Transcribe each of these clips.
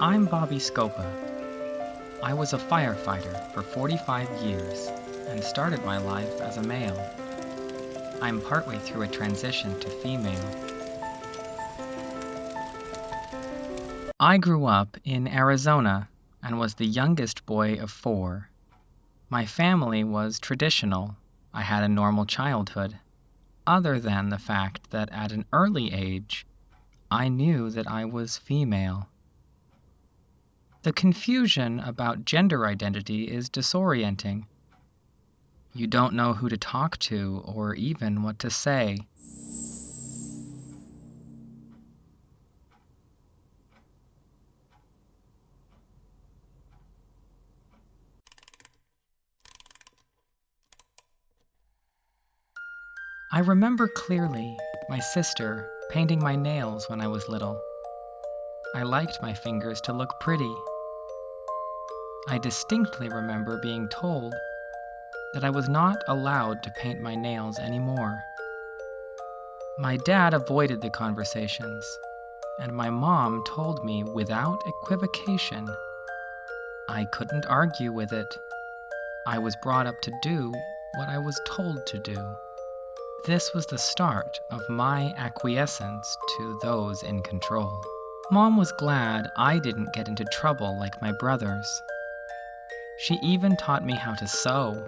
I'm Bobbie Scopa. I was a firefighter for 45 years and started my life as a male. I'm partway through a transition to female. I grew up in Arizona and was the youngest boy of 4. My family was traditional. I had a normal childhood, other than the fact that at an early age, I knew that I was female. The confusion about gender identity is disorienting. You don't know who to talk to or even what to say. I remember clearly my sister painting my nails when I was little. I liked my fingers to look pretty. I distinctly remember being told that I was not allowed to paint my nails anymore. My dad avoided the conversations, and my mom told me without equivocation I couldn't argue with it. I was brought up to do what I was told to do. This was the start of my acquiescence to those in control. Mom was glad I didn't get into trouble like my brothers. She even taught me how to sew,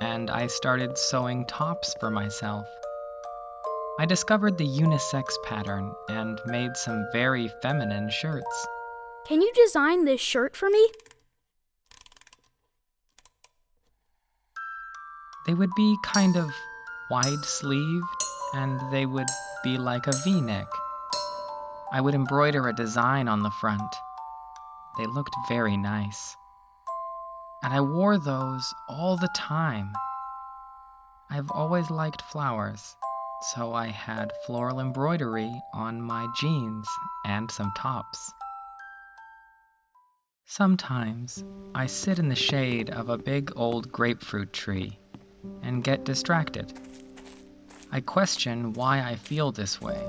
and I started sewing tops for myself. I discovered the unisex pattern and made some very feminine shirts. Can you design this shirt for me? They would be kind of wide-sleeved, and they would be like a V-neck. I would embroider a design on the front. They looked very nice. And I wore those all the time. I've always liked flowers, so I had floral embroidery on my jeans and some tops. Sometimes I sit in the shade of a big old grapefruit tree and get distracted. I question why I feel this way.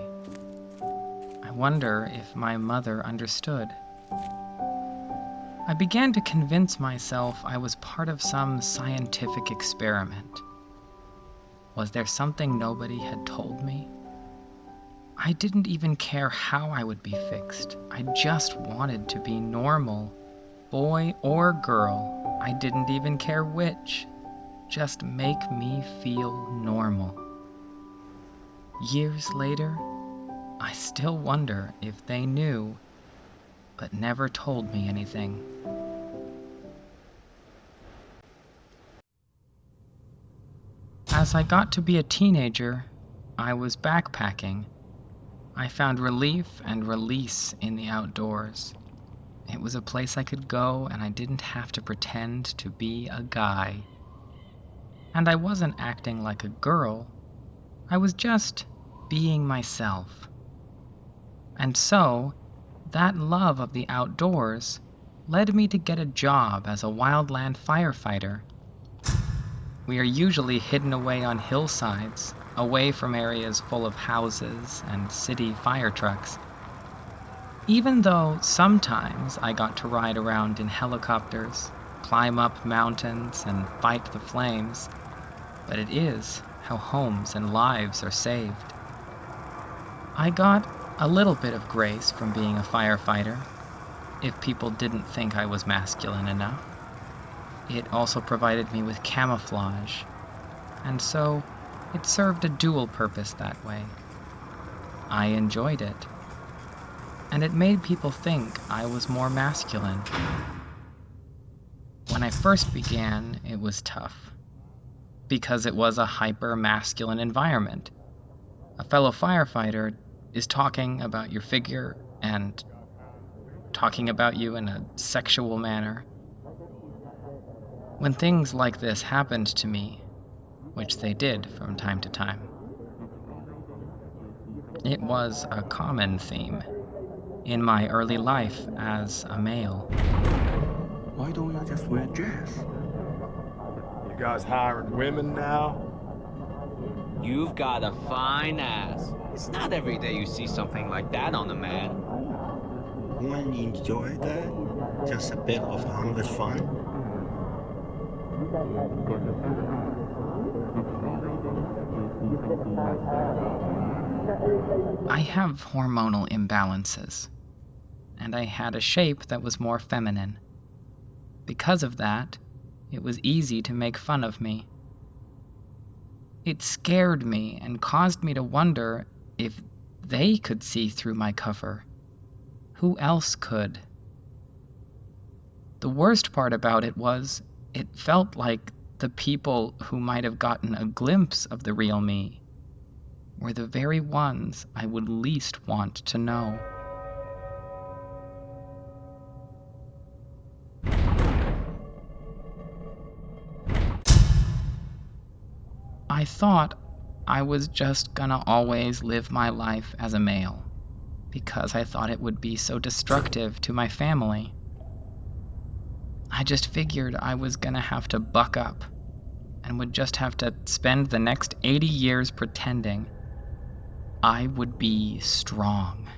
I wonder if my mother understood. I began to convince myself I was part of some scientific experiment. Was there something nobody had told me? I didn't even care how I would be fixed. I just wanted to be normal. Boy or girl, I didn't even care which. Just make me feel normal. Years later, I still wonder if they knew, but never told me anything. As I got to be a teenager, I was backpacking. I found relief and release in the outdoors. It was a place I could go, and I didn't have to pretend to be a guy. And I wasn't acting like a girl. I was just being myself. And so, that love of the outdoors led me to get a job as a wildland firefighter. We are usually hidden away on hillsides, away from areas full of houses and city fire trucks. Even though sometimes I got to ride around in helicopters, climb up mountains, and fight the flames, but it is how homes and lives are saved. I got a little bit of grace from being a firefighter, if people didn't think I was masculine enough. It also provided me with camouflage, and so it served a dual purpose that way. I enjoyed it, and it made people think I was more masculine. When I first began, it was tough, because it was a hyper-masculine environment. A fellow firefighter is talking about your figure and talking about you in a sexual manner. When things like this happened to me, which they did from time to time, it was a common theme in my early life as a male. Why don't you just wear a dress? You guys hiring women now? You've got a fine ass. It's not every day you see something like that on a man. When you enjoy that, just a bit of harmless fun. I have hormonal imbalances, and I had a shape that was more feminine. Because of that, it was easy to make fun of me. It scared me and caused me to wonder if they could see through my cover. Who else could? The worst part about it was, it felt like the people who might have gotten a glimpse of the real me were the very ones I would least want to know. I thought I was just gonna always live my life as a male, because I thought it would be so destructive to my family. I just figured I was gonna have to buck up and would just have to spend the next 80 years pretending I would be strong.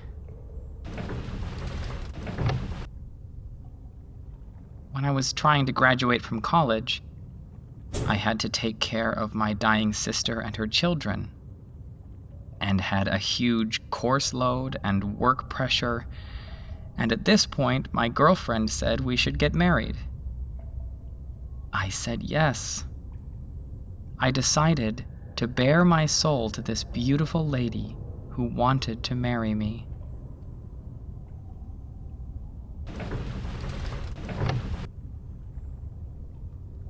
When I was trying to graduate from college, I had to take care of my dying sister and her children, and had a huge course load and work pressure, and at this point my girlfriend said we should get married. I said yes. I decided to bare my soul to this beautiful lady who wanted to marry me.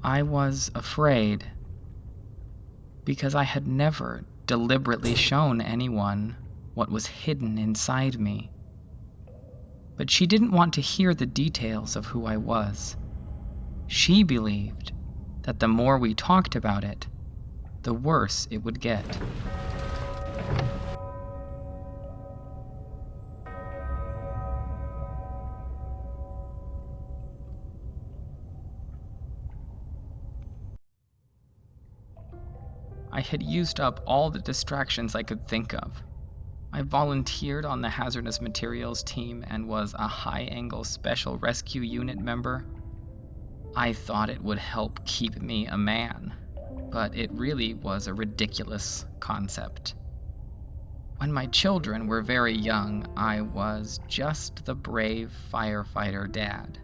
I was afraid because I had never deliberately shown anyone what was hidden inside me. But she didn't want to hear the details of who I was. She believed that the more we talked about it, the worse it would get. I had used up all the distractions I could think of. I volunteered on the hazardous materials team and was a high-angle special rescue unit member. I thought it would help keep me a man, but it really was a ridiculous concept. When my children were very young, I was just the brave firefighter dad.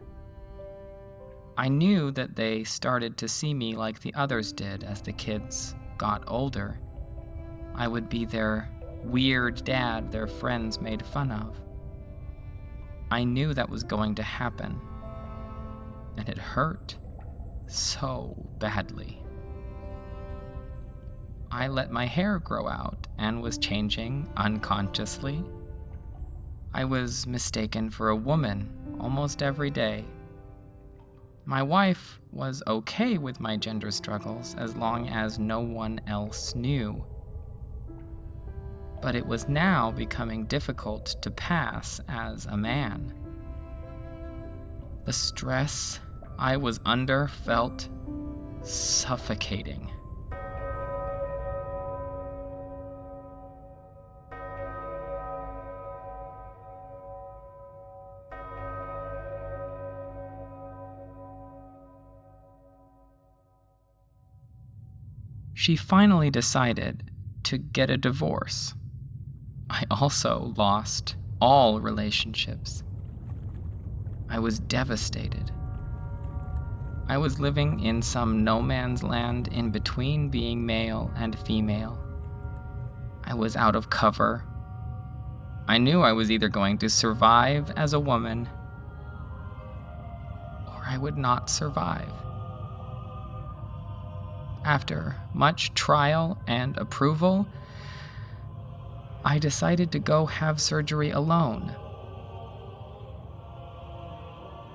I knew that they started to see me like the others did as the kids got older. I would be their weird dad their friends made fun of. I knew that was going to happen, and it hurt so badly. I let my hair grow out and was changing unconsciously. I was mistaken for a woman almost every day. My wife was okay with my gender struggles as long as no one else knew. But it was now becoming difficult to pass as a man. The stress I was under felt suffocating. She finally decided to get a divorce. I also lost all relationships. I was devastated. I was living in some no man's land in between being male and female. I was out of cover. I knew I was either going to survive as a woman, or I would not survive. After much trial and approval, I decided to go have surgery alone.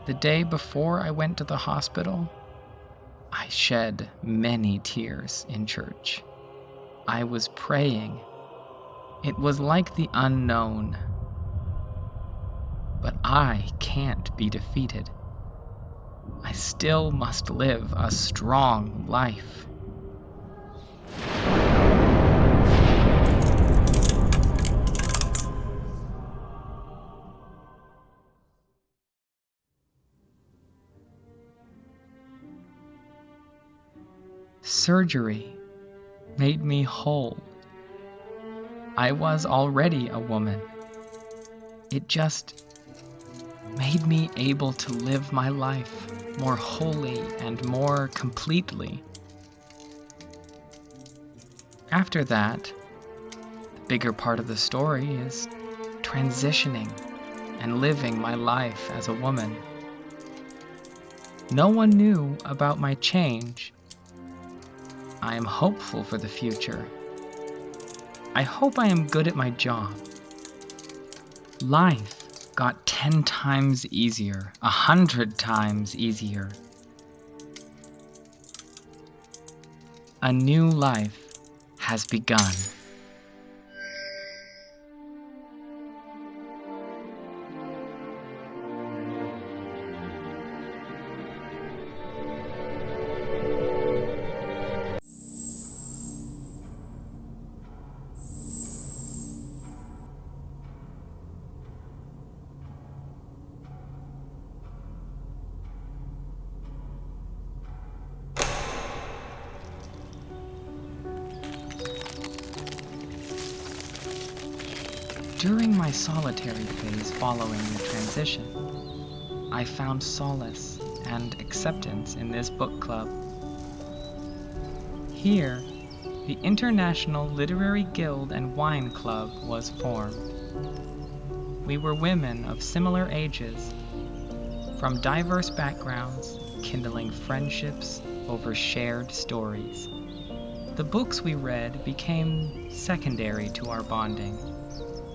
The day before I went to the hospital, I shed many tears in church. I was praying. It was like the unknown. But I can't be defeated. I still must live a strong life. Surgery made me whole. I was already a woman. It just made me able to live my life more wholly and more completely. After that, the bigger part of the story is transitioning and living my life as a woman. No one knew about my change. I am hopeful for the future. I hope I am good at my job. Life got 10 times easier, 100 times easier. A new life has begun. During my solitary phase following the transition, I found solace and acceptance in this book club. Here, the International Literary Guild and Wine Club was formed. We were women of similar ages, from diverse backgrounds, kindling friendships over shared stories. The books we read became secondary to our bonding.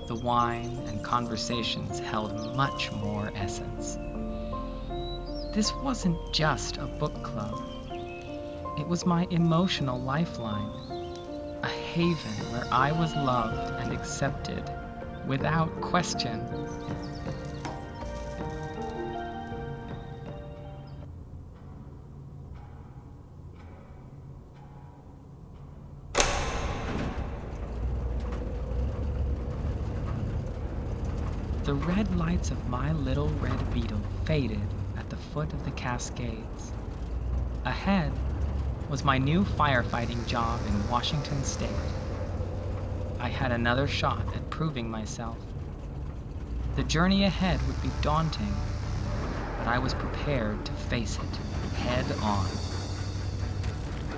The wine and conversations held much more essence. This wasn't just a book club. It was my emotional lifeline, a haven where I was loved and accepted without question. The red lights of my little red beetle faded at the foot of the Cascades. Ahead was my new firefighting job in Washington State. I had another shot at proving myself. The journey ahead would be daunting, but I was prepared to face it head on.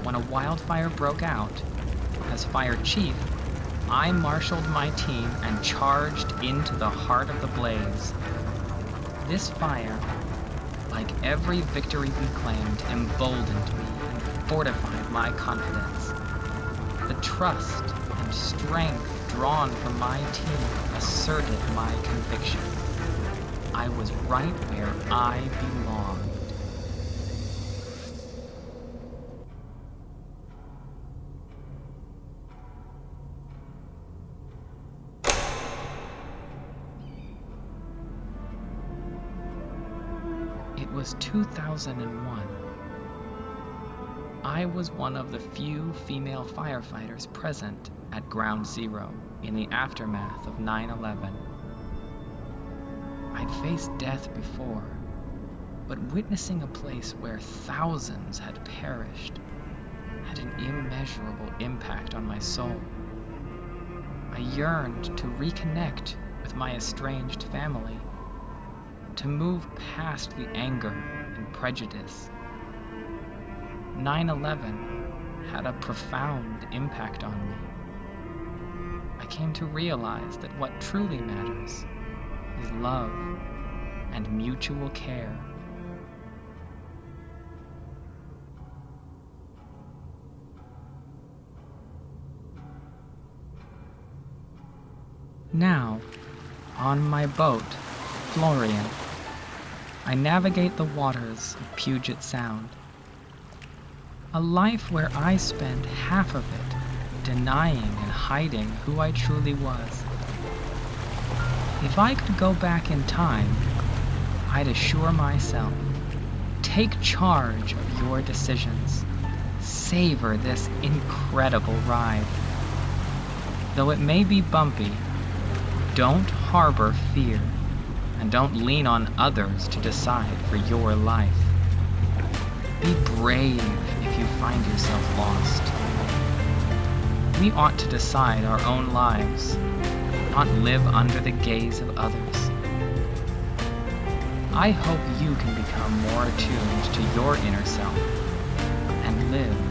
When a wildfire broke out, as fire chief, I marshaled my team and charged into the heart of the blaze. This fire, like every victory we claimed, emboldened me and fortified my confidence. The trust and strength drawn from my team asserted my conviction. I was right where I belonged. It was 2001. I was one of the few female firefighters present at Ground Zero in the aftermath of 9/11. I'd faced death before, but witnessing a place where thousands had perished had an immeasurable impact on my soul. I yearned to reconnect with my estranged family, to move past the anger and prejudice. 9/11 had a profound impact on me. I came to realize that what truly matters is love and mutual care. Now, on my boat, Florian, I navigate the waters of Puget Sound. A life where I spent half of it denying and hiding who I truly was. If I could go back in time, I'd assure myself, take charge of your decisions. Savor this incredible ride. Though it may be bumpy, don't harbor fear, and don't lean on others to decide for your life. Be brave if if you find yourself lost. We ought to decide our own lives, not live under the gaze of others. I hope you can become more attuned to your inner self and live